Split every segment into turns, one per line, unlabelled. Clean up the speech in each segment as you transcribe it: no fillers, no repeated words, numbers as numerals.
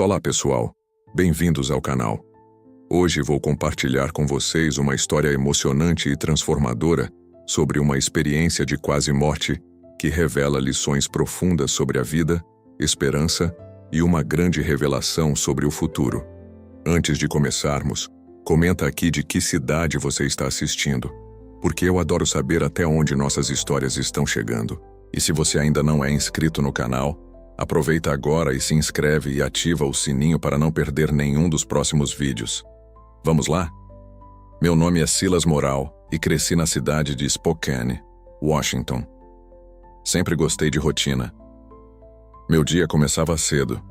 Olá pessoal, bem-vindos ao canal. Hoje vou compartilhar com vocês uma história emocionante e transformadora sobre uma experiência de quase morte que revela lições profundas sobre a vida, esperança e uma grande revelação sobre o futuro. Antes de começarmos, comenta aqui de que cidade você está assistindo, porque eu adoro saber até onde nossas histórias estão chegando. E se você ainda não é inscrito no canal, aproveita agora e se inscreve e ativa o sininho para não perder nenhum dos próximos vídeos. Vamos lá? Meu nome é Silas Moral e cresci na cidade de Spokane, Washington. Sempre gostei de rotina. Meu dia começava cedo,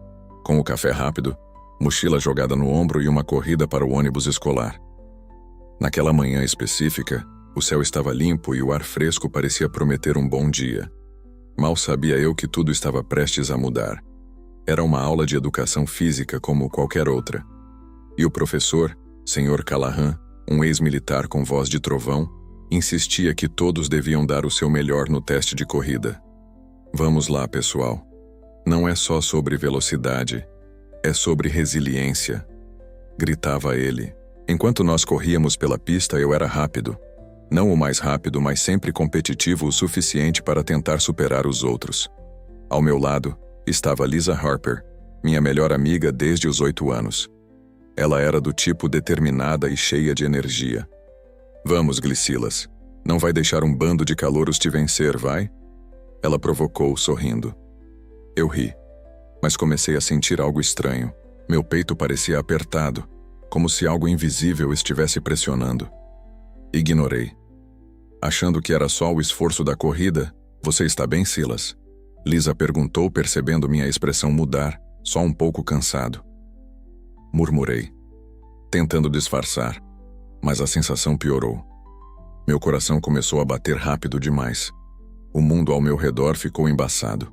com o café rápido, mochila jogada no ombro e uma corrida para o ônibus escolar. Naquela manhã específica, o céu estava limpo e o ar fresco parecia prometer um bom dia. Mal sabia eu que tudo estava prestes a mudar. Era uma aula de educação física como qualquer outra. E o professor, Sr. Callahan, um ex-militar com voz de trovão, insistia que todos deviam dar o seu melhor no teste de corrida. Vamos lá, pessoal. Não é só sobre velocidade, é sobre resiliência, gritava ele. Enquanto nós corríamos pela pista, eu era rápido. Não o mais rápido, mas sempre competitivo o suficiente para tentar superar os outros. Ao meu lado estava Lisa Harper, minha melhor amiga desde os 8 anos. Ela era do tipo determinada e cheia de energia. Vamos, Glicilas, não vai deixar um bando de calouros te vencer, vai? Ela provocou, sorrindo. Eu ri, mas comecei a sentir algo estranho. Meu peito parecia apertado, como se algo invisível estivesse pressionando. Ignorei. Achando que era só o esforço da corrida, você está bem, Silas? Lisa perguntou, percebendo minha expressão mudar, só um pouco cansado. Murmurei, tentando disfarçar, mas a sensação piorou. Meu coração começou a bater rápido demais. O mundo ao meu redor ficou embaçado.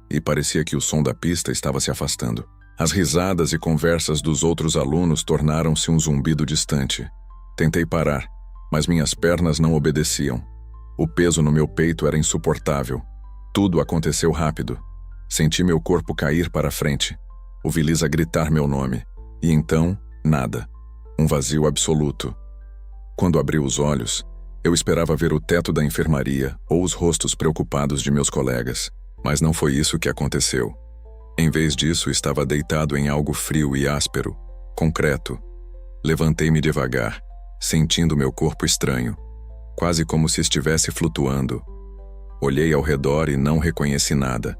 E parecia que o som da pista estava se afastando. As risadas e conversas dos outros alunos tornaram-se um zumbido distante. Tentei parar, mas minhas pernas não obedeciam. O peso no meu peito era insuportável. Tudo aconteceu rápido. Senti meu corpo cair para frente. Ouvi Lisa gritar meu nome. E então, nada. Um vazio absoluto. Quando abri os olhos, eu esperava ver o teto da enfermaria ou os rostos preocupados de meus colegas. Mas não foi isso que aconteceu. Em vez disso, estava deitado em algo frio e áspero, concreto. Levantei-me devagar, sentindo meu corpo estranho, quase como se estivesse flutuando. Olhei ao redor e não reconheci nada.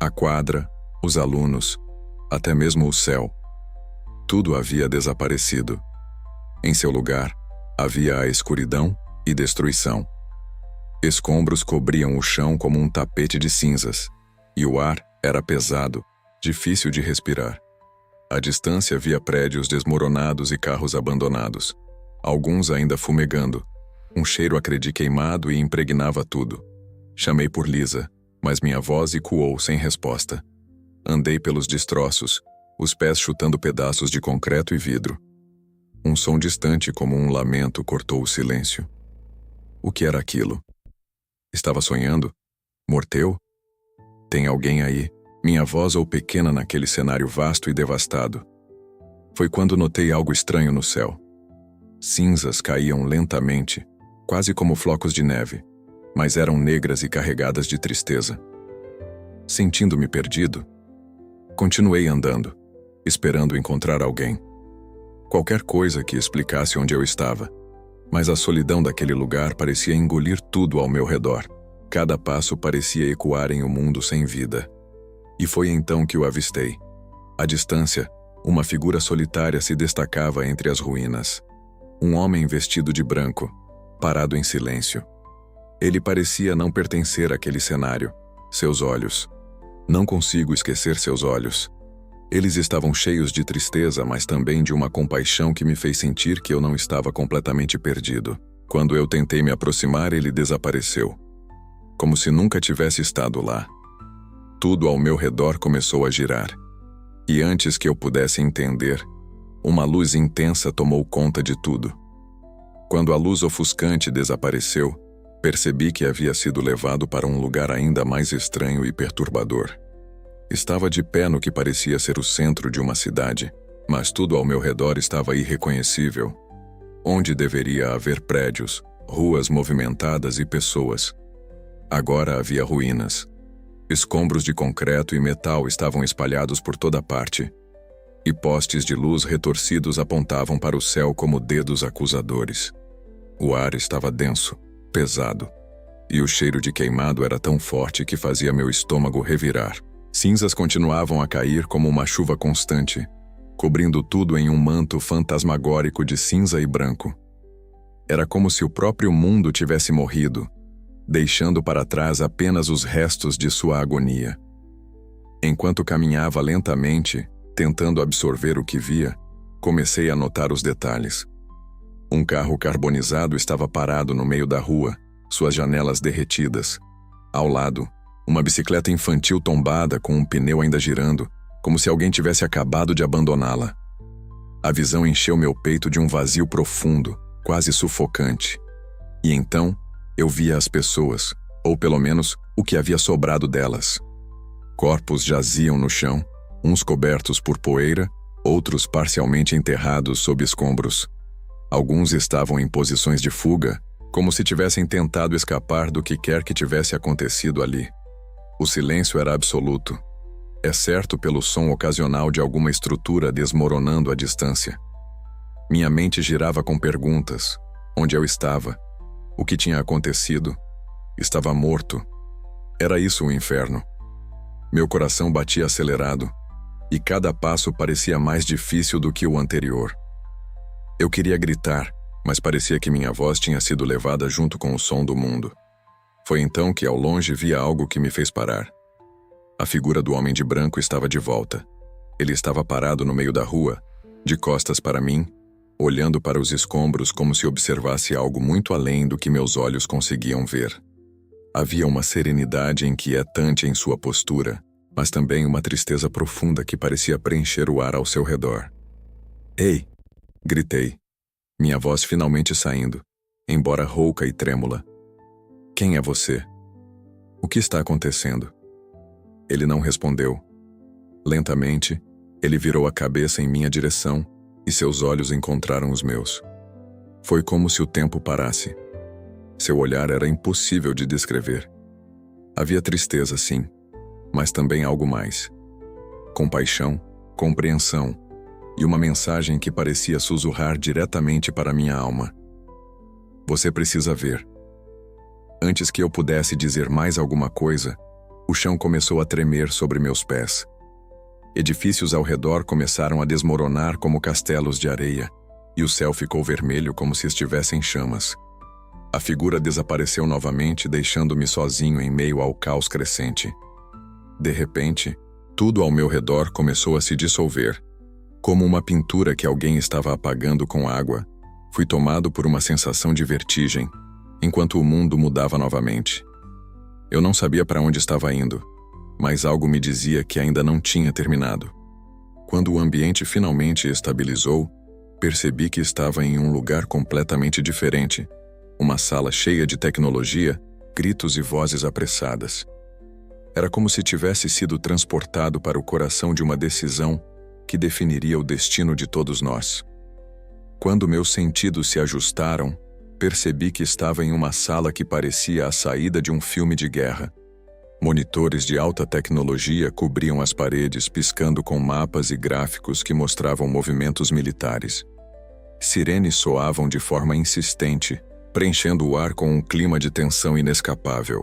A quadra, os alunos, até mesmo o céu. Tudo havia desaparecido. Em seu lugar, havia a escuridão e destruição. Escombros cobriam o chão como um tapete de cinzas, e o ar era pesado, difícil de respirar. À distância via prédios desmoronados e carros abandonados. Alguns ainda fumegando. Um cheiro acredi queimado e impregnava tudo. Chamei por Lisa, mas minha voz ecoou sem resposta. Andei pelos destroços, os pés chutando pedaços de concreto e vidro. Um som distante como um lamento cortou o silêncio. O que era aquilo? Estava sonhando? Morteu? Tem alguém aí? Minha voz ou pequena naquele cenário vasto e devastado. Foi quando notei algo estranho no céu. Cinzas caíam lentamente, quase como flocos de neve, mas eram negras e carregadas de tristeza. Sentindo-me perdido, continuei andando, esperando encontrar alguém. Qualquer coisa que explicasse onde eu estava, mas a solidão daquele lugar parecia engolir tudo ao meu redor. Cada passo parecia ecoar em um mundo sem vida. E foi então que o avistei. À distância, uma figura solitária se destacava entre as ruínas. Um homem vestido de branco, parado em silêncio. Ele parecia não pertencer àquele cenário. Seus olhos. Não consigo esquecer seus olhos. Eles estavam cheios de tristeza, mas também de uma compaixão que me fez sentir que eu não estava completamente perdido. Quando eu tentei me aproximar, ele desapareceu. Como se nunca tivesse estado lá. Tudo ao meu redor começou a girar. E antes que eu pudesse entender, uma luz intensa tomou conta de tudo. Quando a luz ofuscante desapareceu, percebi que havia sido levado para um lugar ainda mais estranho e perturbador. Estava de pé no que parecia ser o centro de uma cidade, mas tudo ao meu redor estava irreconhecível. Onde deveria haver prédios, ruas movimentadas e pessoas, agora havia ruínas. Escombros de concreto e metal estavam espalhados por toda parte, e postes de luz retorcidos apontavam para o céu como dedos acusadores. O ar estava denso, pesado, e o cheiro de queimado era tão forte que fazia meu estômago revirar. Cinzas continuavam a cair como uma chuva constante, cobrindo tudo em um manto fantasmagórico de cinza e branco. Era como se o próprio mundo tivesse morrido, deixando para trás apenas os restos de sua agonia. Enquanto caminhava lentamente, tentando absorver o que via, comecei a notar os detalhes. Um carro carbonizado estava parado no meio da rua, suas janelas derretidas. Ao lado, uma bicicleta infantil tombada com um pneu ainda girando, como se alguém tivesse acabado de abandoná-la. A visão encheu meu peito de um vazio profundo, quase sufocante. E então, eu via as pessoas, ou pelo menos o que havia sobrado delas. Corpos jaziam no chão, uns cobertos por poeira, outros parcialmente enterrados sob escombros. Alguns estavam em posições de fuga, como se tivessem tentado escapar do que quer que tivesse acontecido ali. O silêncio era absoluto, exceto pelo som ocasional de alguma estrutura desmoronando à distância. Minha mente girava com perguntas. Onde eu estava? O que tinha acontecido? Estava morto. Era isso o inferno. Meu coração batia acelerado, e cada passo parecia mais difícil do que o anterior. Eu queria gritar, mas parecia que minha voz tinha sido levada junto com o som do mundo. Foi então que ao longe via algo que me fez parar. A figura do homem de branco estava de volta. Ele estava parado no meio da rua, de costas para mim, olhando para os escombros como se observasse algo muito além do que meus olhos conseguiam ver. Havia uma serenidade inquietante em sua postura, mas também uma tristeza profunda que parecia preencher o ar ao seu redor. "Ei!" gritei, minha voz finalmente saindo, embora rouca e trêmula. "Quem é você? O que está acontecendo?" Ele não respondeu. Lentamente, ele virou a cabeça em minha direção e seus olhos encontraram os meus. Foi como se o tempo parasse. Seu olhar era impossível de descrever. Havia tristeza, sim, mas também algo mais. Compaixão, compreensão e uma mensagem que parecia sussurrar diretamente para minha alma. "Você precisa ver." Antes que eu pudesse dizer mais alguma coisa, o chão começou a tremer sobre meus pés. Edifícios ao redor começaram a desmoronar como castelos de areia, e o céu ficou vermelho como se estivesse em chamas. A figura desapareceu novamente, deixando-me sozinho em meio ao caos crescente. De repente, tudo ao meu redor começou a se dissolver. Como uma pintura que alguém estava apagando com água, fui tomado por uma sensação de vertigem, enquanto o mundo mudava novamente. Eu não sabia para onde estava indo, mas algo me dizia que ainda não tinha terminado. Quando o ambiente finalmente estabilizou, percebi que estava em um lugar completamente diferente, uma sala cheia de tecnologia, gritos e vozes apressadas. Era como se tivesse sido transportado para o coração de uma decisão que definiria o destino de todos nós. Quando meus sentidos se ajustaram, percebi que estava em uma sala que parecia a saída de um filme de guerra. Monitores de alta tecnologia cobriam as paredes, piscando com mapas e gráficos que mostravam movimentos militares. Sirenes soavam de forma insistente, preenchendo o ar com um clima de tensão inescapável.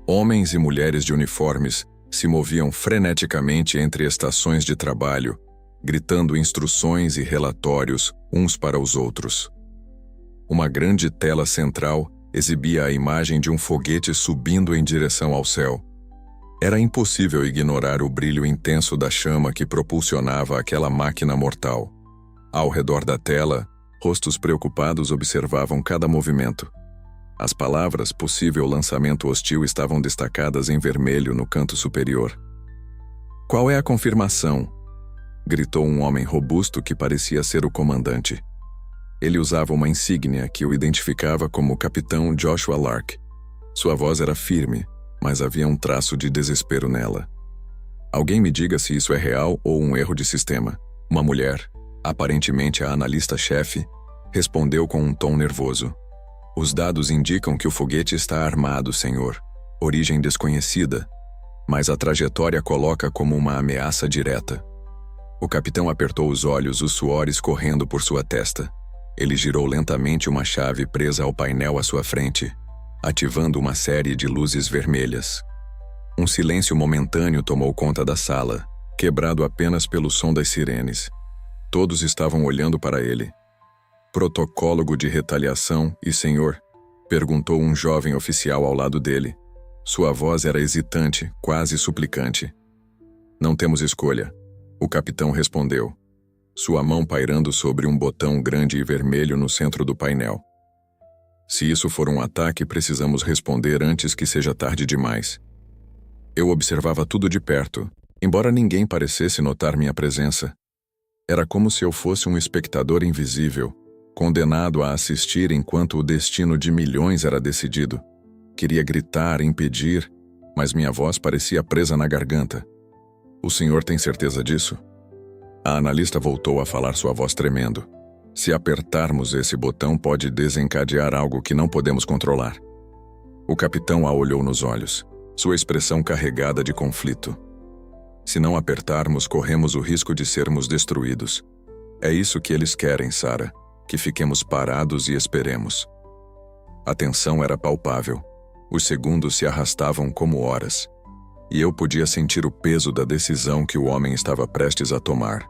Homens e mulheres de uniformes se moviam freneticamente entre estações de trabalho, gritando instruções e relatórios uns para os outros. Uma grande tela central exibia a imagem de um foguete subindo em direção ao céu. Era impossível ignorar o brilho intenso da chama que propulsionava aquela máquina mortal. Ao redor da tela, rostos preocupados observavam cada movimento. As palavras "possível lançamento hostil" estavam destacadas em vermelho no canto superior. "Qual é a confirmação?" gritou um homem robusto que parecia ser o comandante. Ele usava uma insígnia que o identificava como o Capitão Joshua Lark. Sua voz era firme, mas havia um traço de desespero nela. Alguém me diga se isso é real ou um erro de sistema. Uma mulher, aparentemente a analista-chefe, respondeu com um tom nervoso. Os dados indicam que o foguete está armado, senhor. Origem desconhecida, mas a trajetória coloca como uma ameaça direta. O capitão apertou os olhos, o suor escorrendo por sua testa. Ele girou lentamente uma chave presa ao painel à sua frente, ativando uma série de luzes vermelhas. Um silêncio momentâneo tomou conta da sala, quebrado apenas pelo som das sirenes. Todos estavam olhando para ele. Protocolo de retaliação e senhor? Perguntou um jovem oficial ao lado dele. Sua voz era hesitante, quase suplicante. Não temos escolha, o capitão respondeu, sua mão pairando sobre um botão grande e vermelho no centro do painel. Se isso for um ataque, precisamos responder antes que seja tarde demais. Eu observava tudo de perto, embora ninguém parecesse notar minha presença. Era como se eu fosse um espectador invisível, condenado a assistir enquanto o destino de milhões era decidido. Queria gritar, impedir, mas minha voz parecia presa na garganta. O senhor tem certeza disso? A analista voltou a falar, sua voz tremendo. Se apertarmos esse botão, pode desencadear algo que não podemos controlar. O capitão a olhou nos olhos, sua expressão carregada de conflito. Se não apertarmos, corremos o risco de sermos destruídos. É isso que eles querem, Sarah, que fiquemos parados e esperemos. A tensão era palpável. Os segundos se arrastavam como horas. E eu podia sentir o peso da decisão que o homem estava prestes a tomar.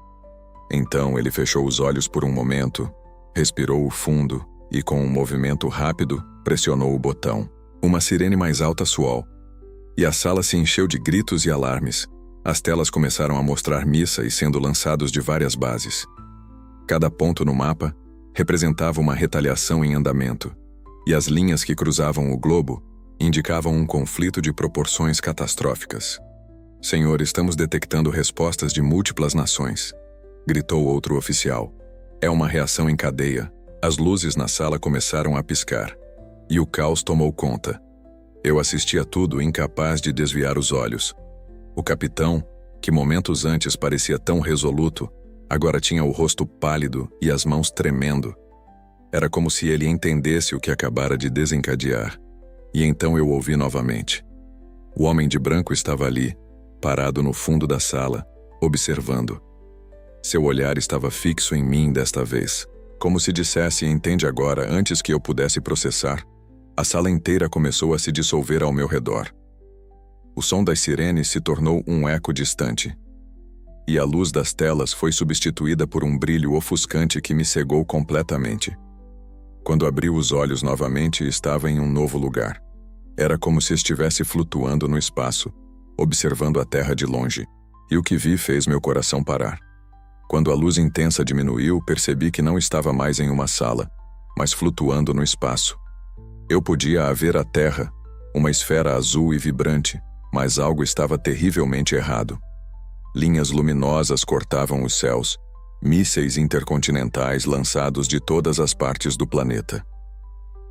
Então ele fechou os olhos por um momento, respirou fundo e, com um movimento rápido, pressionou o botão. Uma sirene mais alta soou. E a sala se encheu de gritos e alarmes. As telas começaram a mostrar mísseis sendo lançados de várias bases. Cada ponto no mapa representava uma retaliação em andamento, e as linhas que cruzavam o globo indicavam um conflito de proporções catastróficas. Senhor, estamos detectando respostas de múltiplas nações, gritou outro oficial. É uma reação em cadeia. As luzes na sala começaram a piscar, e o caos tomou conta. Eu assistia tudo, incapaz de desviar os olhos. O capitão, que momentos antes parecia tão resoluto, agora tinha o rosto pálido e as mãos tremendo. Era como se ele entendesse o que acabara de desencadear. E então eu ouvi novamente. O homem de branco estava ali, parado no fundo da sala, observando. Seu olhar estava fixo em mim desta vez, como se dissesse: entende agora, antes que eu pudesse processar. A sala inteira começou a se dissolver ao meu redor. O som das sirenes se tornou um eco distante. E a luz das telas foi substituída por um brilho ofuscante que me cegou completamente. Quando abri os olhos novamente, estava em um novo lugar. Era como se estivesse flutuando no espaço, observando a terra de longe, e o que vi fez meu coração parar. Quando a luz intensa diminuiu, percebi que não estava mais em uma sala, mas flutuando no espaço. Eu podia ver a terra, uma esfera azul e vibrante, mas algo estava terrivelmente errado. Linhas luminosas cortavam os céus, mísseis intercontinentais lançados de todas as partes do planeta.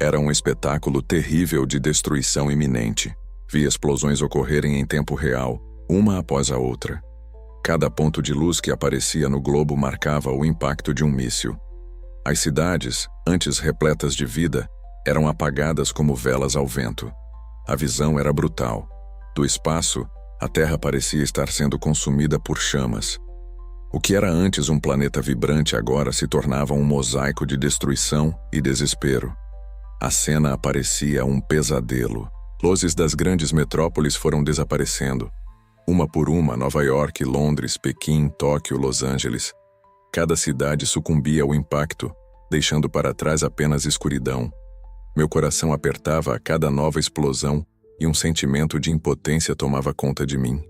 Era um espetáculo terrível de destruição iminente. Vi explosões ocorrerem em tempo real, uma após a outra. Cada ponto de luz que aparecia no globo marcava o impacto de um míssil. As cidades, antes repletas de vida, eram apagadas como velas ao vento. A visão era brutal. Do espaço, a Terra parecia estar sendo consumida por chamas. O que era antes um planeta vibrante agora se tornava um mosaico de destruição e desespero. A cena parecia um pesadelo. Luzes das grandes metrópoles foram desaparecendo. Uma por uma, Nova York, Londres, Pequim, Tóquio, Los Angeles. Cada cidade sucumbia ao impacto, deixando para trás apenas escuridão. Meu coração apertava a cada nova explosão e um sentimento de impotência tomava conta de mim.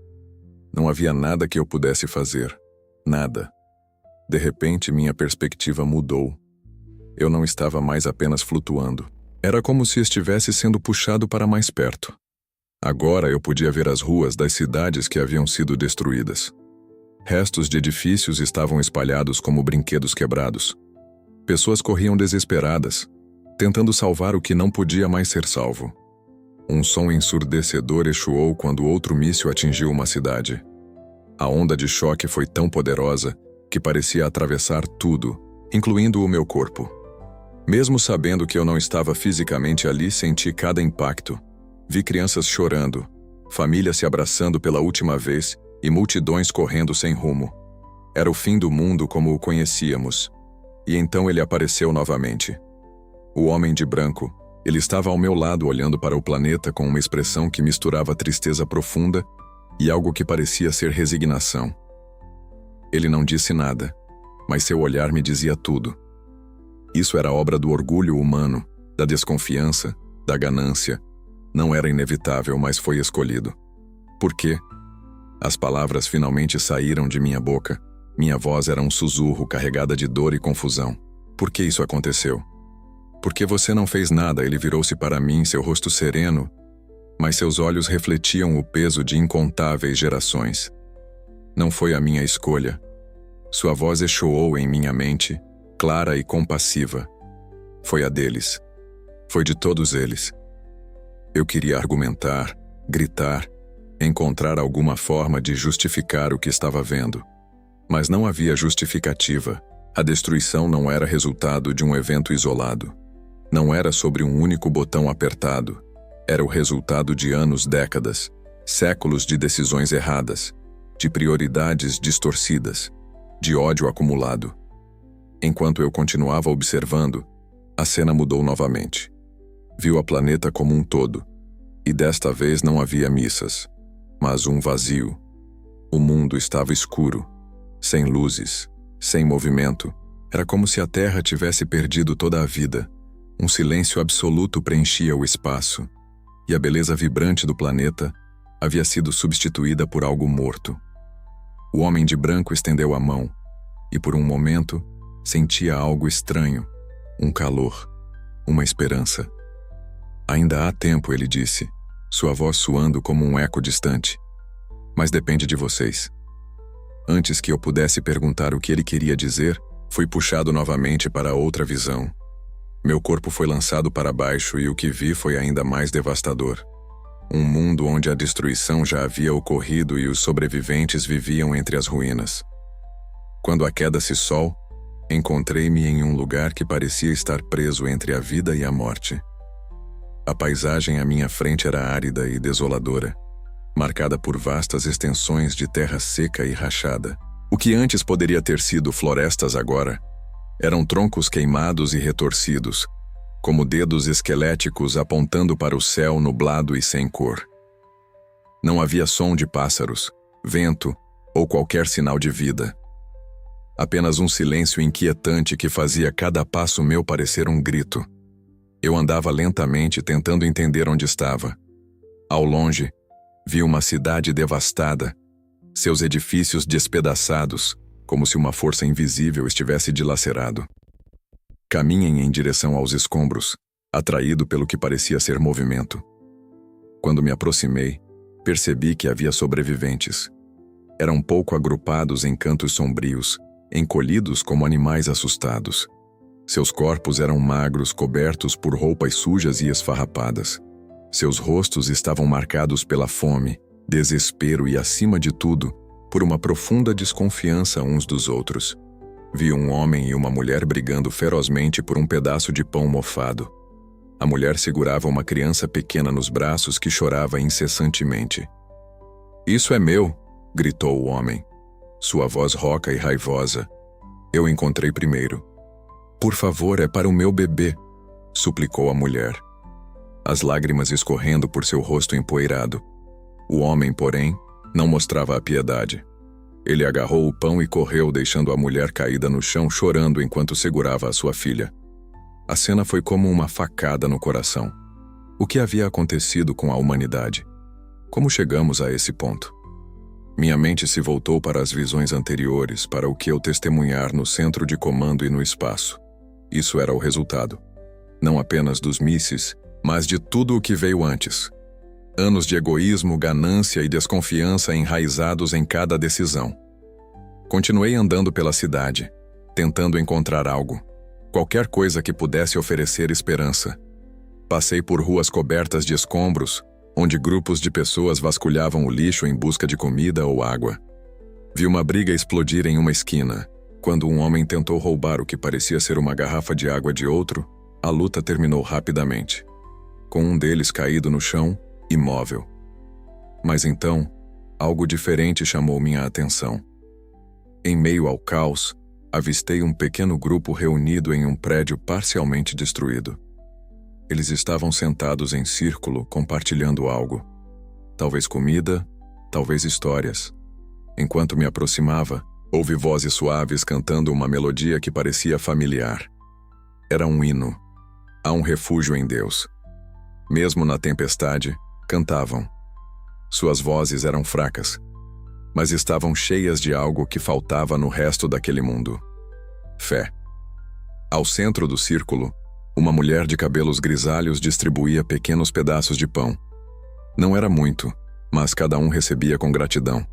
Não havia nada que eu pudesse fazer. Nada. De repente, minha perspectiva mudou. Eu não estava mais apenas flutuando. Era como se estivesse sendo puxado para mais perto. Agora eu podia ver as ruas das cidades que haviam sido destruídas. Restos de edifícios estavam espalhados como brinquedos quebrados. Pessoas corriam desesperadas, tentando salvar o que não podia mais ser salvo. Um som ensurdecedor ecoou quando outro míssil atingiu uma cidade. A onda de choque foi tão poderosa que parecia atravessar tudo, incluindo o meu corpo. Mesmo sabendo que eu não estava fisicamente ali, senti cada impacto. Vi crianças chorando, famílias se abraçando pela última vez e multidões correndo sem rumo. Era o fim do mundo como o conhecíamos. E então ele apareceu novamente. O homem de branco, ele estava ao meu lado olhando para o planeta com uma expressão que misturava tristeza profunda e algo que parecia ser resignação. Ele não disse nada, mas seu olhar me dizia tudo. Isso era obra do orgulho humano, da desconfiança, da ganância. Não era inevitável, mas foi escolhido. Por quê? As palavras finalmente saíram de minha boca. Minha voz era um sussurro carregada de dor e confusão. Por que isso aconteceu? Porque você não fez nada, ele virou-se para mim, seu rosto sereno, mas seus olhos refletiam o peso de incontáveis gerações. Não foi a minha escolha. Sua voz ecoou em minha mente, clara e compassiva. Foi a deles. Foi de todos eles. Eu queria argumentar, gritar, encontrar alguma forma de justificar o que estava vendo. Mas não havia justificativa. A destruição não era resultado de um evento isolado. Não era sobre um único botão apertado. Era o resultado de anos, décadas, séculos de decisões erradas, de prioridades distorcidas, de ódio acumulado. Enquanto eu continuava observando, a cena mudou novamente. Viu a planeta como um todo, e desta vez não havia missas, mas um vazio. O mundo estava escuro, sem luzes, sem movimento. Era como se a Terra tivesse perdido toda a vida. Um silêncio absoluto preenchia o espaço, e a beleza vibrante do planeta havia sido substituída por algo morto. O homem de branco estendeu a mão, e por um momento sentia algo estranho, um calor, uma esperança. Ainda há tempo, ele disse, sua voz soando como um eco distante. Mas depende de vocês. Antes que eu pudesse perguntar o que ele queria dizer, fui puxado novamente para outra visão. Meu corpo foi lançado para baixo e o que vi foi ainda mais devastador. Um mundo onde a destruição já havia ocorrido e os sobreviventes viviam entre as ruínas. Quando a queda se sol, encontrei-me em um lugar que parecia estar preso entre a vida e a morte. A paisagem à minha frente era árida e desoladora, marcada por vastas extensões de terra seca e rachada. O que antes poderia ter sido florestas agora eram troncos queimados e retorcidos, como dedos esqueléticos apontando para o céu nublado e sem cor. Não havia som de pássaros, vento ou qualquer sinal de vida. Apenas um silêncio inquietante que fazia cada passo meu parecer um grito. Eu andava lentamente tentando entender onde estava. Ao longe, vi uma cidade devastada, seus edifícios despedaçados, como se uma força invisível estivesse dilacerado. Caminhem em direção aos escombros, atraído pelo que parecia ser movimento. Quando me aproximei, percebi que havia sobreviventes. Eram pouco agrupados em cantos sombrios, encolhidos como animais assustados. Seus corpos eram magros, cobertos por roupas sujas e esfarrapadas. Seus rostos estavam marcados pela fome, desespero e, acima de tudo, por uma profunda desconfiança uns dos outros. Vi um homem e uma mulher brigando ferozmente por um pedaço de pão mofado. A mulher segurava uma criança pequena nos braços que chorava incessantemente. "Isso é meu!" gritou o homem. Sua voz rouca e raivosa. Eu encontrei primeiro. "Por favor, é para o meu bebê", suplicou a mulher, as lágrimas escorrendo por seu rosto empoeirado. O homem, porém, não mostrava a piedade. Ele agarrou o pão e correu, deixando a mulher caída no chão, chorando enquanto segurava a sua filha. A cena foi como uma facada no coração. O que havia acontecido com a humanidade? Como chegamos a esse ponto? Minha mente se voltou para as visões anteriores, para o que eu testemunhar no centro de comando e no espaço. Isso era o resultado. Não apenas dos mísseis, mas de tudo o que veio antes. Anos de egoísmo, ganância e desconfiança enraizados em cada decisão. Continuei andando pela cidade, tentando encontrar algo, qualquer coisa que pudesse oferecer esperança. Passei por ruas cobertas de escombros, onde grupos de pessoas vasculhavam o lixo em busca de comida ou água. Vi uma briga explodir em uma esquina. Quando um homem tentou roubar o que parecia ser uma garrafa de água de outro, a luta terminou rapidamente, com um deles caído no chão, imóvel. Mas então, algo diferente chamou minha atenção. Em meio ao caos, avistei um pequeno grupo reunido em um prédio parcialmente destruído. Eles estavam sentados em círculo, compartilhando algo. Talvez comida, talvez histórias. Enquanto me aproximava, ouvi vozes suaves cantando uma melodia que parecia familiar. Era um hino. Há um refúgio em Deus. Mesmo na tempestade, cantavam. Suas vozes eram fracas, mas estavam cheias de algo que faltava no resto daquele mundo. Fé. Ao centro do círculo, uma mulher de cabelos grisalhos distribuía pequenos pedaços de pão. Não era muito, mas cada um recebia com gratidão.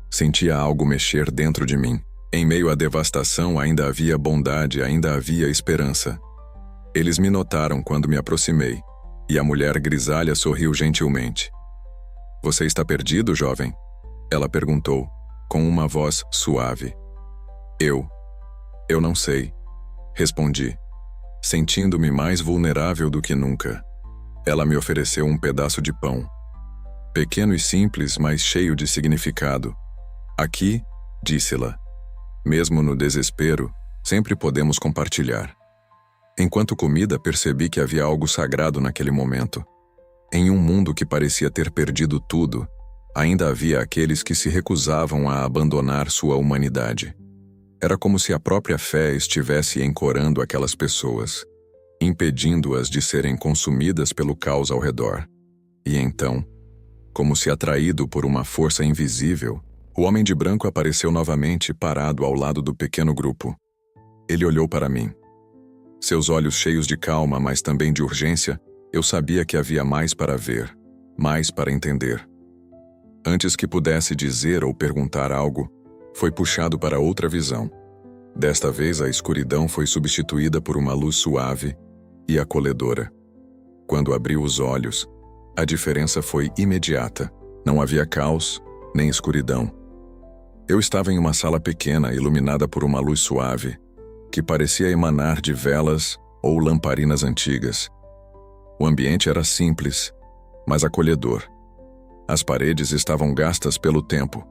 Sentia algo mexer dentro de mim. Em meio à devastação ainda havia bondade, ainda havia esperança. Eles me notaram quando me aproximei, e a mulher grisalha sorriu gentilmente. "Você está perdido, jovem?" Ela perguntou, com uma voz suave. Eu não sei", respondi, sentindo-me mais vulnerável do que nunca. Ela me ofereceu um pedaço de pão. Pequeno e simples, mas cheio de significado. "Aqui", disse-la, "mesmo no desespero, sempre podemos compartilhar." Enquanto comida, percebi que havia algo sagrado naquele momento. Em um mundo que parecia ter perdido tudo, ainda havia aqueles que se recusavam a abandonar sua humanidade. Era como se a própria fé estivesse encorando aquelas pessoas, impedindo-as de serem consumidas pelo caos ao redor. E então, como se atraído por uma força invisível, o homem de branco apareceu novamente parado ao lado do pequeno grupo. Ele olhou para mim. Seus olhos cheios de calma, mas também de urgência, eu sabia que havia mais para ver, mais para entender. Antes que pudesse dizer ou perguntar algo, foi puxado para outra visão. Desta vez a escuridão foi substituída por uma luz suave e acolhedora. Quando abriu os olhos, a diferença foi imediata. Não havia caos, nem escuridão. Eu estava em uma sala pequena, iluminada por uma luz suave, que parecia emanar de velas ou lamparinas antigas. O ambiente era simples, mas acolhedor. As paredes estavam gastas pelo tempo,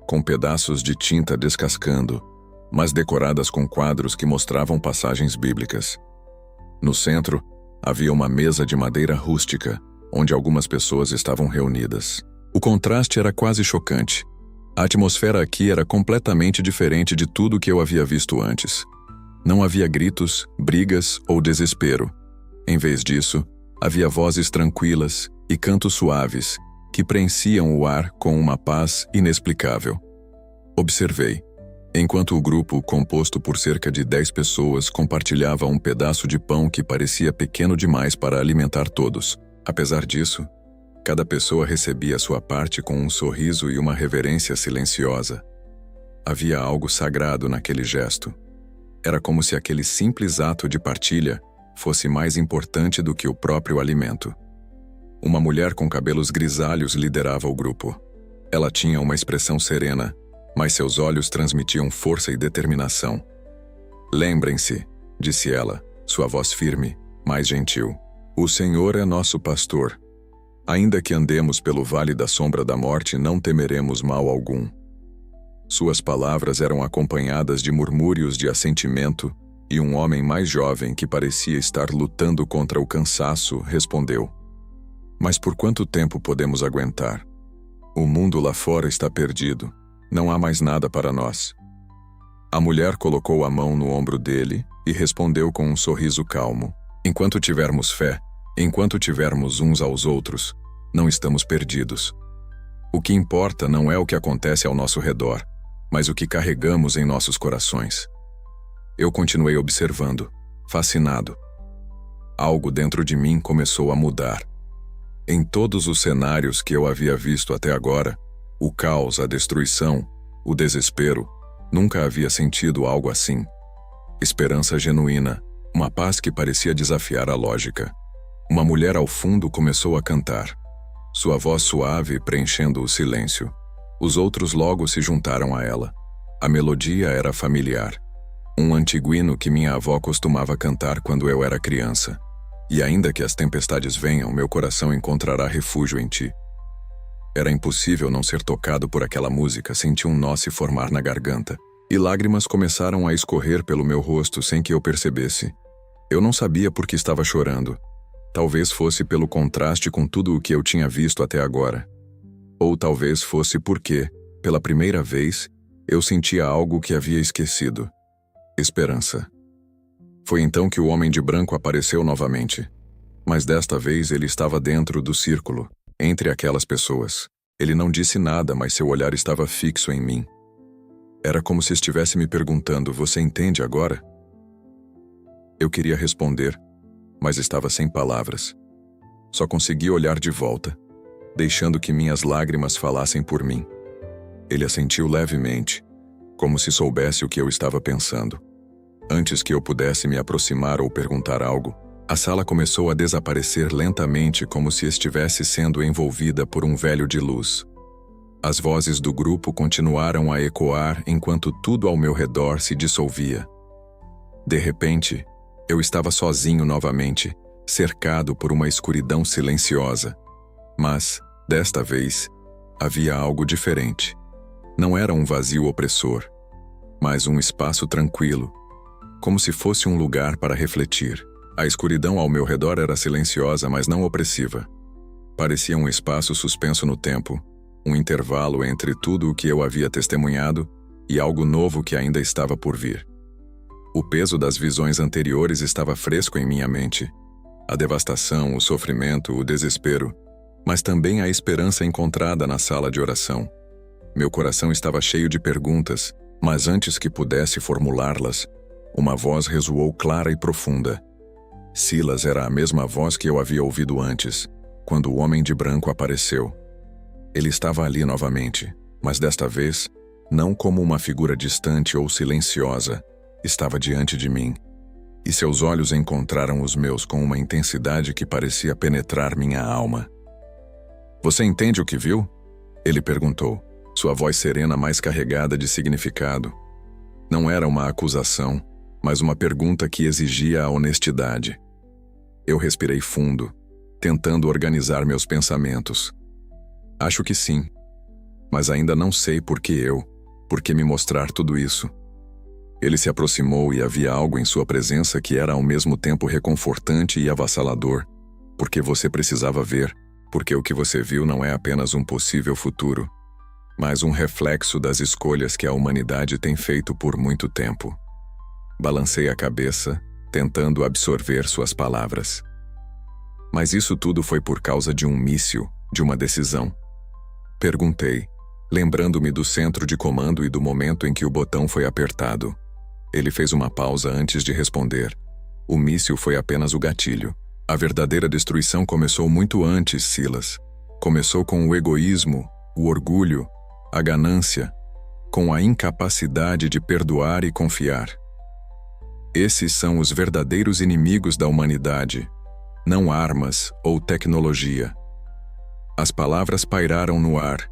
com pedaços de tinta descascando, mas decoradas com quadros que mostravam passagens bíblicas. No centro, havia uma mesa de madeira rústica, onde algumas pessoas estavam reunidas. O contraste era quase chocante. A atmosfera aqui era completamente diferente de tudo que eu havia visto antes. Não havia gritos, brigas ou desespero. Em vez disso, havia vozes tranquilas e cantos suaves que preenchiam o ar com uma paz inexplicável. Observei, enquanto o grupo, composto por cerca de 10 pessoas, compartilhava um pedaço de pão que parecia pequeno demais para alimentar todos. Apesar disso, cada pessoa recebia sua parte com um sorriso e uma reverência silenciosa. Havia algo sagrado naquele gesto. Era como se aquele simples ato de partilha fosse mais importante do que o próprio alimento. Uma mulher com cabelos grisalhos liderava o grupo. Ela tinha uma expressão serena, mas seus olhos transmitiam força e determinação. "Lembrem-se", disse ela, sua voz firme, mas gentil. "O Senhor é nosso pastor. Ainda que andemos pelo vale da sombra da morte, não temeremos mal algum." Suas palavras eram acompanhadas de murmúrios de assentimento, e um homem mais jovem que parecia estar lutando contra o cansaço respondeu: "Mas por quanto tempo podemos aguentar? O mundo lá fora está perdido. Não há mais nada para nós." A mulher colocou a mão no ombro dele e respondeu com um sorriso calmo: "Enquanto tivermos fé, enquanto tivermos uns aos outros, não estamos perdidos. O que importa não é o que acontece ao nosso redor, mas o que carregamos em nossos corações." Eu continuei observando, fascinado. Algo dentro de mim começou a mudar. Em todos os cenários que eu havia visto até agora, o caos, a destruição, o desespero, nunca havia sentido algo assim. Esperança genuína, uma paz que parecia desafiar a lógica. Uma mulher ao fundo começou a cantar, sua voz suave preenchendo o silêncio. Os outros logo se juntaram a ela. A melodia era familiar. Um antigo hino que minha avó costumava cantar quando eu era criança. E ainda que as tempestades venham, meu coração encontrará refúgio em ti. Era impossível não ser tocado por aquela música, senti um nó se formar na garganta. E lágrimas começaram a escorrer pelo meu rosto sem que eu percebesse. Eu não sabia por que estava chorando. Talvez fosse pelo contraste com tudo o que eu tinha visto até agora. Ou talvez fosse porque, pela primeira vez, eu sentia algo que havia esquecido. Esperança. Foi então que o homem de branco apareceu novamente. Mas desta vez ele estava dentro do círculo, entre aquelas pessoas. Ele não disse nada, mas seu olhar estava fixo em mim. Era como se estivesse me perguntando: você entende agora? Eu queria responder, mas estava sem palavras. Só consegui olhar de volta, deixando que minhas lágrimas falassem por mim. Ele assentiu levemente, como se soubesse o que eu estava pensando. Antes que eu pudesse me aproximar ou perguntar algo, a sala começou a desaparecer lentamente, como se estivesse sendo envolvida por um véu de luz. As vozes do grupo continuaram a ecoar enquanto tudo ao meu redor se dissolvia. De repente, eu estava sozinho novamente, cercado por uma escuridão silenciosa. Mas, desta vez, havia algo diferente. Não era um vazio opressor, mas um espaço tranquilo, como se fosse um lugar para refletir. A escuridão ao meu redor era silenciosa, mas não opressiva. Parecia um espaço suspenso no tempo, um intervalo entre tudo o que eu havia testemunhado e algo novo que ainda estava por vir. O peso das visões anteriores estava fresco em minha mente. A devastação, o sofrimento, o desespero, mas também a esperança encontrada na sala de oração. Meu coração estava cheio de perguntas, mas antes que pudesse formulá-las, uma voz ressoou clara e profunda. Silas era a mesma voz que eu havia ouvido antes, quando o homem de branco apareceu. Ele estava ali novamente, mas desta vez, não como uma figura distante ou silenciosa, estava diante de mim. E seus olhos encontraram os meus com uma intensidade que parecia penetrar minha alma. Você entende o que viu? Ele perguntou, sua voz serena mais carregada de significado. Não era uma acusação, mas uma pergunta que exigia a honestidade. Eu respirei fundo, tentando organizar meus pensamentos. Acho que sim, mas ainda não sei por que me mostrar tudo isso. Ele se aproximou e havia algo em sua presença que era ao mesmo tempo reconfortante e avassalador, porque você precisava ver, porque o que você viu não é apenas um possível futuro, mas um reflexo das escolhas que a humanidade tem feito por muito tempo. Balancei a cabeça, tentando absorver suas palavras. Mas isso tudo foi por causa de um míssil, de uma decisão. Perguntei, lembrando-me do centro de comando e do momento em que o botão foi apertado. Ele fez uma pausa antes de responder. O míssil foi apenas o gatilho. A verdadeira destruição começou muito antes, Silas. Começou com o egoísmo, o orgulho, a ganância, com a incapacidade de perdoar e confiar. Esses são os verdadeiros inimigos da humanidade, não armas ou tecnologia. As palavras pairaram no ar,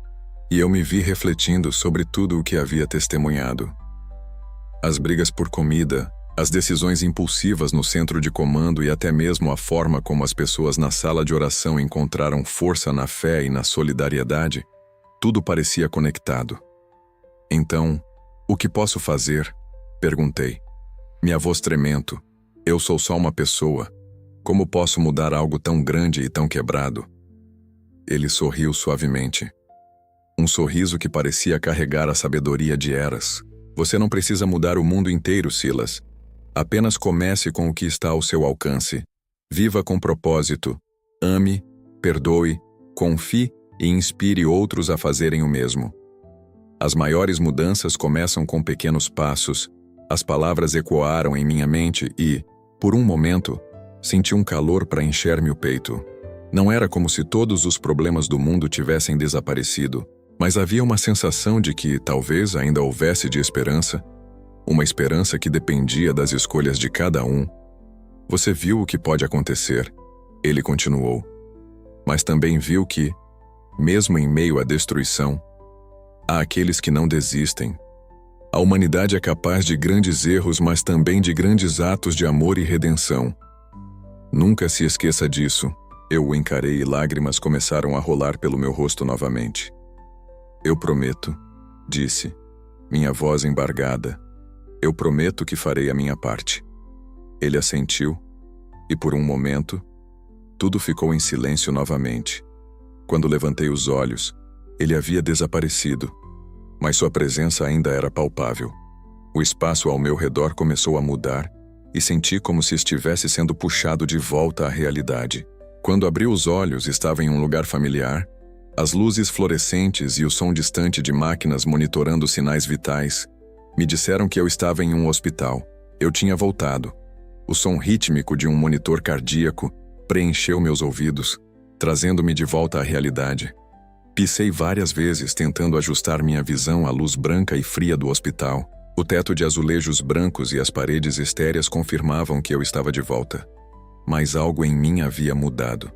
e eu me vi refletindo sobre tudo o que havia testemunhado. As brigas por comida, as decisões impulsivas no centro de comando e até mesmo a forma como as pessoas na sala de oração encontraram força na fé e na solidariedade, tudo parecia conectado. Então, o que posso fazer? Perguntei. Minha voz tremendo. Eu sou só uma pessoa. Como posso mudar algo tão grande e tão quebrado? Ele sorriu suavemente. Um sorriso que parecia carregar a sabedoria de eras. Você não precisa mudar o mundo inteiro, Silas. Apenas comece com o que está ao seu alcance. Viva com propósito. Ame, perdoe, confie e inspire outros a fazerem o mesmo. As maiores mudanças começam com pequenos passos. As palavras ecoaram em minha mente e, por um momento, senti um calor para encher-me o peito. Não era como se todos os problemas do mundo tivessem desaparecido, mas havia uma sensação de que talvez ainda houvesse de esperança, uma esperança que dependia das escolhas de cada um. Você viu o que pode acontecer, ele continuou, mas também viu que, mesmo em meio à destruição, Há aqueles que não desistem. A humanidade é capaz de grandes erros, mas também de grandes atos de amor e redenção. Nunca se esqueça disso. Eu o encarei e lágrimas começaram a rolar pelo meu rosto novamente. Eu prometo, disse, minha voz embargada. Eu prometo que farei a minha parte. Ele assentiu, e por um momento, tudo ficou em silêncio novamente. Quando levantei os olhos, ele havia desaparecido, mas sua presença ainda era palpável. O espaço ao meu redor começou a mudar e senti como se estivesse sendo puxado de volta à realidade. Quando abri os olhos, estava em um lugar familiar. As luzes fluorescentes e o som distante de máquinas monitorando sinais vitais me disseram que eu estava em um hospital. Eu tinha voltado. O som rítmico de um monitor cardíaco preencheu meus ouvidos, trazendo-me de volta à realidade. Pisei várias vezes tentando ajustar minha visão à luz branca e fria do hospital. O teto de azulejos brancos e as paredes estéreas confirmavam que eu estava de volta. Mas algo em mim havia mudado.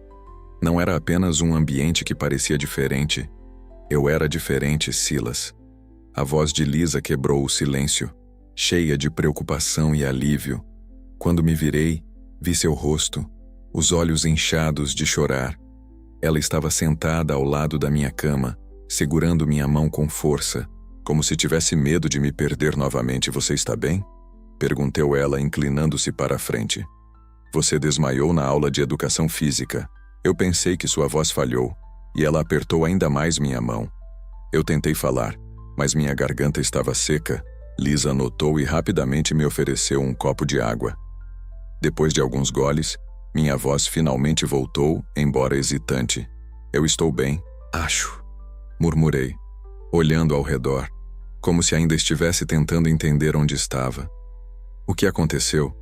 Não era apenas um ambiente que parecia diferente. Eu era diferente, Silas. A voz de Lisa quebrou o silêncio, cheia de preocupação e alívio. Quando me virei, vi seu rosto, os olhos inchados de chorar. Ela estava sentada ao lado da minha cama, segurando minha mão com força, como se tivesse medo de me perder novamente. Você está bem? Perguntou ela, inclinando-se para a frente. Você desmaiou na aula de educação física. Eu pensei que sua voz falhou, e ela apertou ainda mais minha mão. Eu tentei falar, mas minha garganta estava seca. Lisa notou e rapidamente me ofereceu um copo de água. Depois de alguns goles, minha voz finalmente voltou, embora hesitante. Eu estou bem, acho, murmurei, olhando ao redor, como se ainda estivesse tentando entender onde estava. O que aconteceu?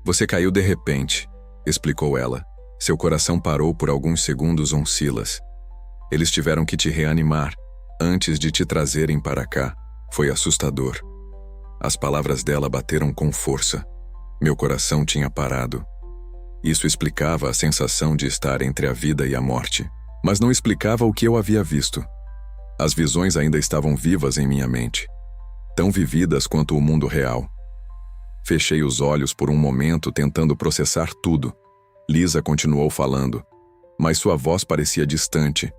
Você caiu de repente, explicou ela. Seu coração parou por alguns segundos, Silas. Eles tiveram que te reanimar, antes de te trazerem para cá. Foi assustador. As palavras dela bateram com força. Meu coração tinha parado. Isso explicava a sensação de estar entre a vida e a morte, mas não explicava o que eu havia visto. As visões ainda estavam vivas em minha mente, tão vividas quanto o mundo real. Fechei os olhos por um momento, tentando processar tudo. Lisa continuou falando, mas sua voz parecia distante.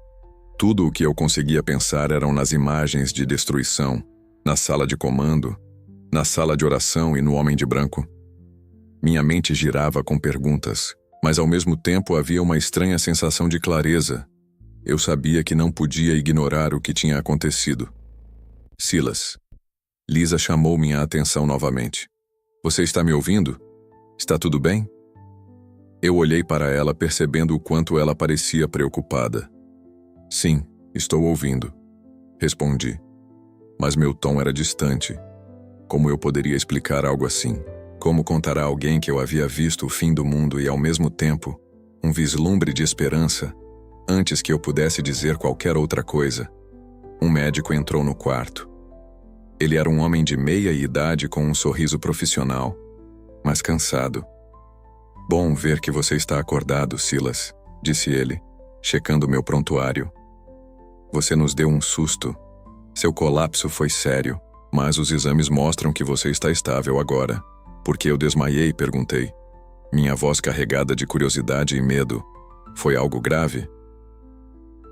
Tudo o que eu conseguia pensar eram nas imagens de destruição, na sala de comando, na sala de oração e no homem de branco. Minha mente girava com perguntas, mas ao mesmo tempo havia uma estranha sensação de clareza. Eu sabia que não podia ignorar o que tinha acontecido. Silas. Lisa chamou minha atenção novamente. Você está me ouvindo? Está tudo bem? Eu olhei para ela, percebendo o quanto ela parecia preocupada. Sim, estou ouvindo, respondi. Mas meu tom era distante. Como eu poderia explicar algo assim? Como contar a alguém que eu havia visto o fim do mundo e, ao mesmo tempo, um vislumbre de esperança, antes que eu pudesse dizer qualquer outra coisa? Um médico entrou no quarto. Ele era um homem de meia idade com um sorriso profissional, mas cansado. Bom ver que você está acordado, Silas, disse ele, checando meu prontuário. Você nos deu um susto. Seu colapso foi sério, mas os exames mostram que você está estável agora. Por que eu desmaiei? Perguntei. Minha voz carregada de curiosidade e medo. Foi algo grave?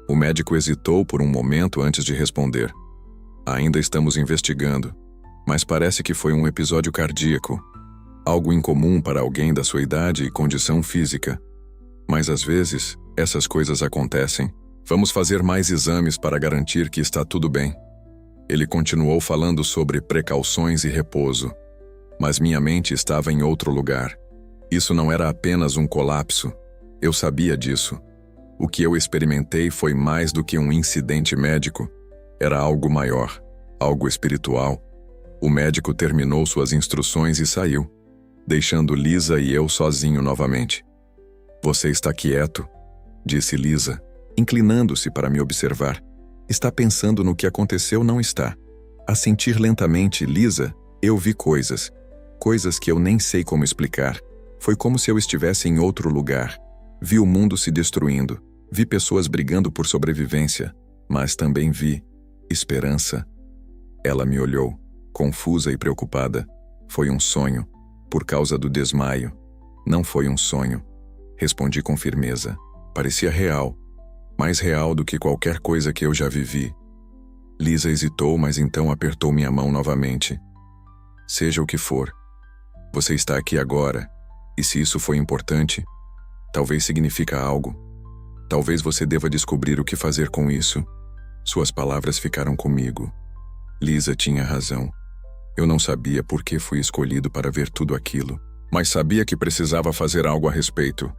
O médico hesitou por um momento antes de responder. Ainda estamos investigando, mas parece que foi um episódio cardíaco. Algo incomum para alguém da sua idade e condição física. Mas às vezes, essas coisas acontecem. Vamos fazer mais exames para garantir que está tudo bem. Ele continuou falando sobre precauções e repouso. Mas minha mente estava em outro lugar. Isso não era apenas um colapso. Eu sabia disso. O que eu experimentei foi mais do que um incidente médico. Era algo maior, algo espiritual. O médico terminou suas instruções e saiu, deixando Lisa e eu sozinho novamente. Você está quieto, disse Lisa, inclinando-se para me observar. Está pensando no que aconteceu, não está? A sentir lentamente, Lisa, eu vi coisas que eu nem sei como explicar. Foi como se eu estivesse em outro lugar. Vi o mundo se destruindo, vi pessoas brigando por sobrevivência, mas também vi Esperança? Ela me olhou, confusa e preocupada. Foi um sonho, por causa do desmaio. Não foi um sonho. Respondi com firmeza. Parecia real, mais real do que qualquer coisa que eu já vivi. Lisa hesitou, mas então apertou minha mão novamente. Seja o que for, você está aqui agora, e se isso foi importante, talvez significa algo. Talvez você deva descobrir o que fazer com isso. Suas palavras ficaram comigo. Lisa tinha razão. Eu não sabia por que fui escolhido para ver tudo aquilo, mas sabia que precisava fazer algo a respeito.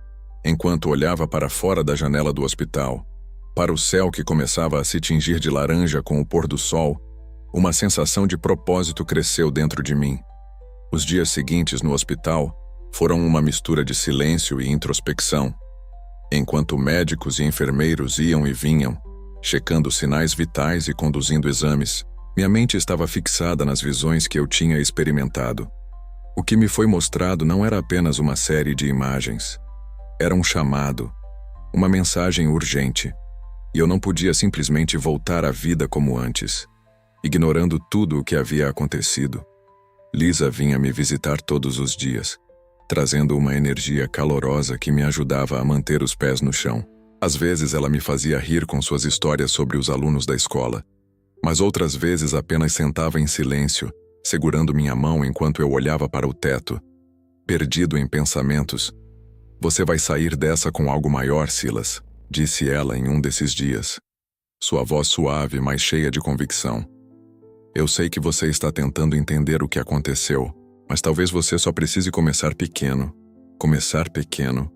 Enquanto olhava para fora da janela do hospital, para o céu que começava a se tingir de laranja com o pôr do sol, uma sensação de propósito cresceu dentro de mim. Os dias seguintes no hospital foram uma mistura de silêncio e introspecção. Enquanto médicos e enfermeiros iam e vinham, checando sinais vitais e conduzindo exames, minha mente estava fixada nas visões que eu tinha experimentado. O que me foi mostrado não era apenas uma série de imagens. Era um chamado, uma mensagem urgente, e eu não podia simplesmente voltar à vida como antes, ignorando tudo o que havia acontecido. Lisa vinha me visitar todos os dias, trazendo uma energia calorosa que me ajudava a manter os pés no chão. Às vezes ela me fazia rir com suas histórias sobre os alunos da escola, mas outras vezes apenas sentava em silêncio, segurando minha mão enquanto eu olhava para o teto, perdido em pensamentos. Você vai sair dessa com algo maior, Silas, disse ela em um desses dias. Sua voz suave, mas cheia de convicção. Eu sei que você está tentando entender o que aconteceu, mas talvez você só precise começar pequeno. Começar pequeno.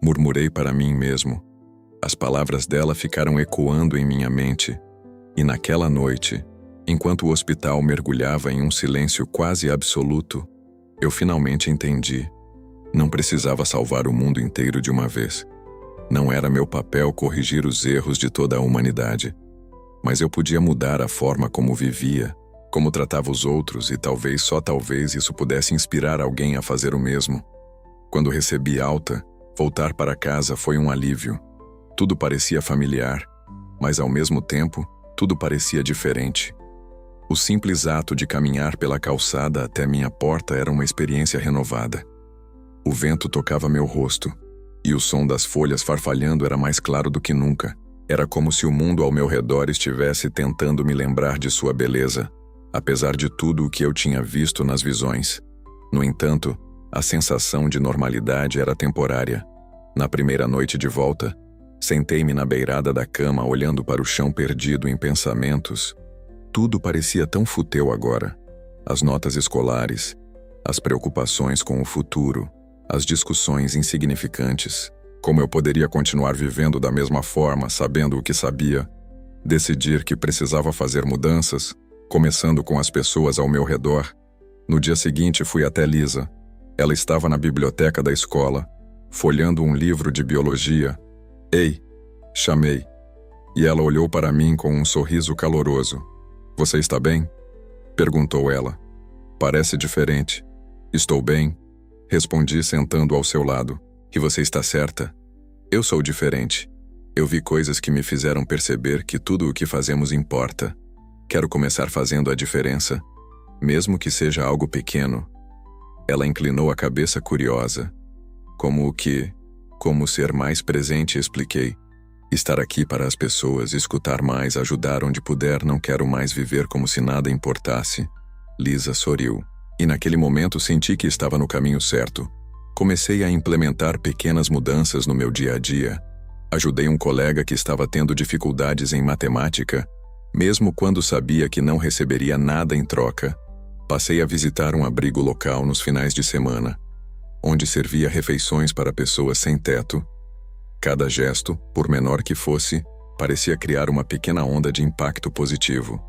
Murmurei para mim mesmo. As palavras dela ficaram ecoando em minha mente. E naquela noite, enquanto o hospital mergulhava em um silêncio quase absoluto, eu finalmente entendi. Não precisava salvar o mundo inteiro de uma vez. Não era meu papel corrigir os erros de toda a humanidade. Mas eu podia mudar a forma como vivia, como tratava os outros e talvez, só talvez, isso pudesse inspirar alguém a fazer o mesmo. Quando recebi alta, voltar para casa foi um alívio. Tudo parecia familiar, mas ao mesmo tempo, tudo parecia diferente. O simples ato de caminhar pela calçada até minha porta era uma experiência renovada. O vento tocava meu rosto, e o som das folhas farfalhando era mais claro do que nunca. Era como se o mundo ao meu redor estivesse tentando me lembrar de sua beleza, apesar de tudo o que eu tinha visto nas visões. No entanto, a sensação de normalidade era temporária. Na primeira noite de volta, sentei-me na beirada da cama olhando para o chão perdido em pensamentos. Tudo parecia tão fútil agora. As notas escolares, as preocupações com o futuro, as discussões insignificantes. Como eu poderia continuar vivendo da mesma forma, sabendo o que sabia? Decidir que precisava fazer mudanças, começando com as pessoas ao meu redor. No dia seguinte fui até Lisa. Ela estava na biblioteca da escola, folheando um livro de biologia. Ei, chamei. E ela olhou para mim com um sorriso caloroso. Você está bem? Perguntou ela. Parece diferente. Estou bem, respondi sentando ao seu lado. E você está certa? Eu sou diferente. Eu vi coisas que me fizeram perceber que tudo o que fazemos importa. Quero começar fazendo a diferença, mesmo que seja algo pequeno. Ela inclinou a cabeça curiosa. Como o quê? Como ser mais presente, expliquei. Estar aqui para as pessoas, escutar mais, ajudar onde puder, não quero mais viver como se nada importasse. Lisa sorriu. E naquele momento senti que estava no caminho certo. Comecei a implementar pequenas mudanças no meu dia a dia. Ajudei um colega que estava tendo dificuldades em matemática, mesmo quando sabia que não receberia nada em troca. Passei a visitar um abrigo local nos finais de semana, onde servia refeições para pessoas sem teto. Cada gesto, por menor que fosse, parecia criar uma pequena onda de impacto positivo.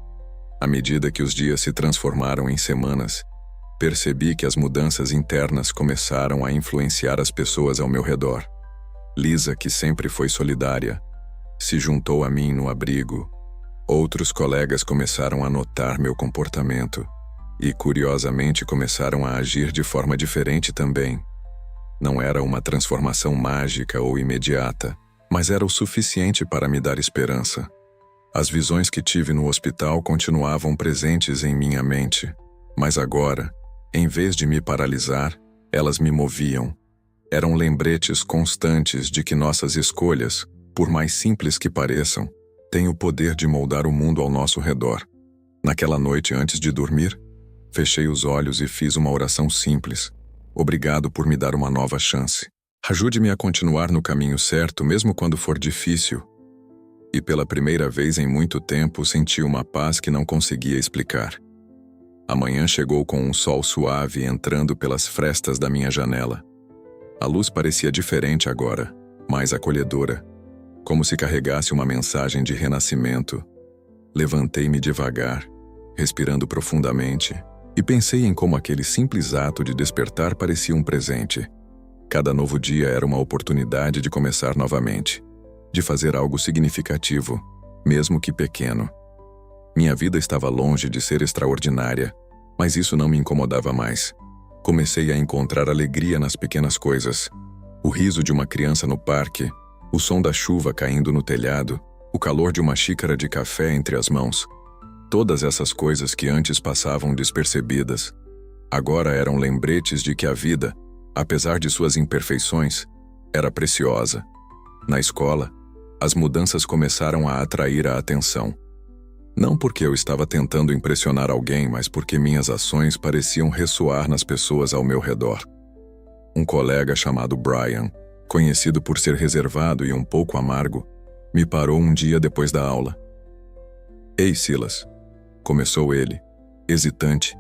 À medida que os dias se transformaram em semanas, percebi que as mudanças internas começaram a influenciar as pessoas ao meu redor. Lisa, que sempre foi solidária, se juntou a mim no abrigo. Outros colegas começaram a notar meu comportamento e, curiosamente, começaram a agir de forma diferente também. Não era uma transformação mágica ou imediata, mas era o suficiente para me dar esperança. As visões que tive no hospital continuavam presentes em minha mente, mas agora, em vez de me paralisar, elas me moviam. Eram lembretes constantes de que nossas escolhas, por mais simples que pareçam, têm o poder de moldar o mundo ao nosso redor. Naquela noite, antes de dormir, fechei os olhos e fiz uma oração simples. Obrigado por me dar uma nova chance. Ajude-me a continuar no caminho certo, mesmo quando for difícil. E pela primeira vez em muito tempo, senti uma paz que não conseguia explicar. A manhã chegou com um sol suave entrando pelas frestas da minha janela. A luz parecia diferente agora, mais acolhedora, como se carregasse uma mensagem de renascimento. Levantei-me devagar, respirando profundamente, e pensei em como aquele simples ato de despertar parecia um presente. Cada novo dia era uma oportunidade de começar novamente, de fazer algo significativo, mesmo que pequeno. Minha vida estava longe de ser extraordinária, mas isso não me incomodava mais. Comecei a encontrar alegria nas pequenas coisas. O riso de uma criança no parque, o som da chuva caindo no telhado, o calor de uma xícara de café entre as mãos. Todas essas coisas que antes passavam despercebidas, agora eram lembretes de que a vida, apesar de suas imperfeições, era preciosa. Na escola, as mudanças começaram a atrair a atenção. Não porque eu estava tentando impressionar alguém, mas porque minhas ações pareciam ressoar nas pessoas ao meu redor. Um colega chamado Brian, conhecido por ser reservado e um pouco amargo, me parou um dia depois da aula. "Ei, Silas", começou ele, hesitante.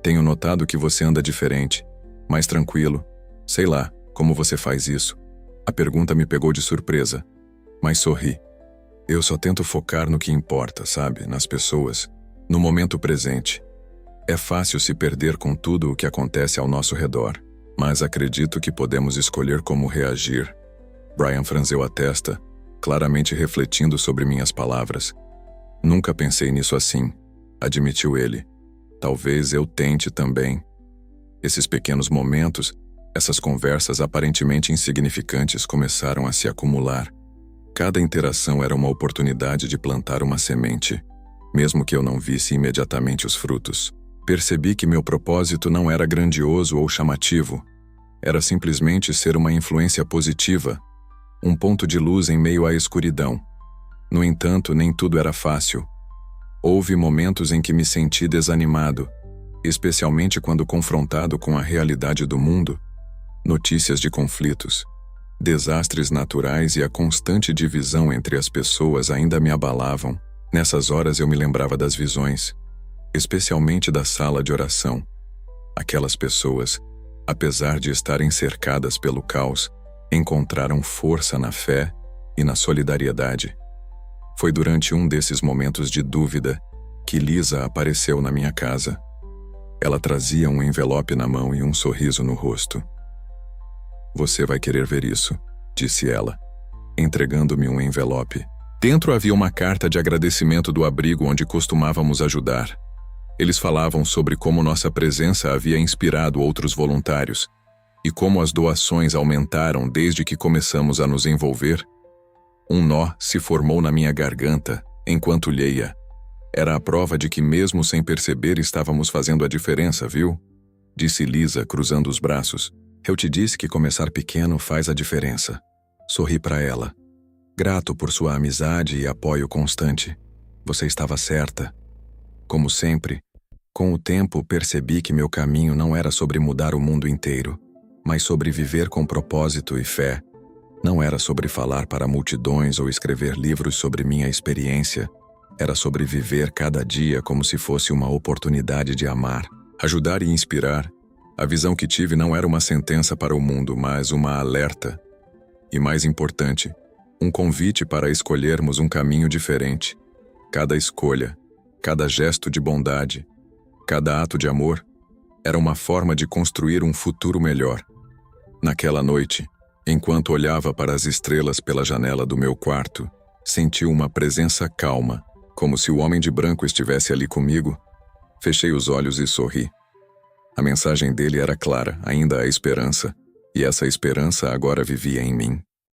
"Tenho notado que você anda diferente, mais tranquilo. Sei lá, como você faz isso?" A pergunta me pegou de surpresa, mas sorri. Eu só tento focar no que importa, sabe? Nas pessoas, no momento presente. É fácil se perder com tudo o que acontece ao nosso redor, mas acredito que podemos escolher como reagir. Brian franziu a testa, claramente refletindo sobre minhas palavras. "Nunca pensei nisso assim", admitiu ele. "Talvez eu tente também." Esses pequenos momentos, essas conversas aparentemente insignificantes começaram a se acumular. Cada interação era uma oportunidade de plantar uma semente, mesmo que eu não visse imediatamente os frutos. Percebi que meu propósito não era grandioso ou chamativo. Era simplesmente ser uma influência positiva, um ponto de luz em meio à escuridão. No entanto, nem tudo era fácil. Houve momentos em que me senti desanimado, especialmente quando confrontado com a realidade do mundo. Notícias de conflitos, desastres naturais e a constante divisão entre as pessoas ainda me abalavam. Nessas horas eu me lembrava das visões, especialmente da sala de oração. Aquelas pessoas, apesar de estarem cercadas pelo caos, encontraram força na fé e na solidariedade. Foi durante um desses momentos de dúvida que Lisa apareceu na minha casa. Ela trazia um envelope na mão e um sorriso no rosto. "Você vai querer ver isso", disse ela, entregando-me um envelope. Dentro havia uma carta de agradecimento do abrigo onde costumávamos ajudar. Eles falavam sobre como nossa presença havia inspirado outros voluntários e como as doações aumentaram desde que começamos a nos envolver. Um nó se formou na minha garganta enquanto lia. Era a prova de que mesmo sem perceber estávamos fazendo a diferença, viu? Disse Lisa, cruzando os braços. "Eu te disse que começar pequeno faz a diferença." Sorri para ela. "Grato por sua amizade e apoio constante. Você estava certa." Como sempre, com o tempo percebi que meu caminho não era sobre mudar o mundo inteiro, mas sobre viver com propósito e fé. Não era sobre falar para multidões ou escrever livros sobre minha experiência. Era sobre viver cada dia como se fosse uma oportunidade de amar, ajudar e inspirar. A visão que tive não era uma sentença para o mundo, mas uma alerta. E mais importante, um convite para escolhermos um caminho diferente. Cada escolha, cada gesto de bondade, cada ato de amor, era uma forma de construir um futuro melhor. Naquela noite, enquanto olhava para as estrelas pela janela do meu quarto, senti uma presença calma, como se o homem de branco estivesse ali comigo. Fechei os olhos e sorri. A mensagem dele era clara, ainda há esperança, e essa esperança agora vivia em mim.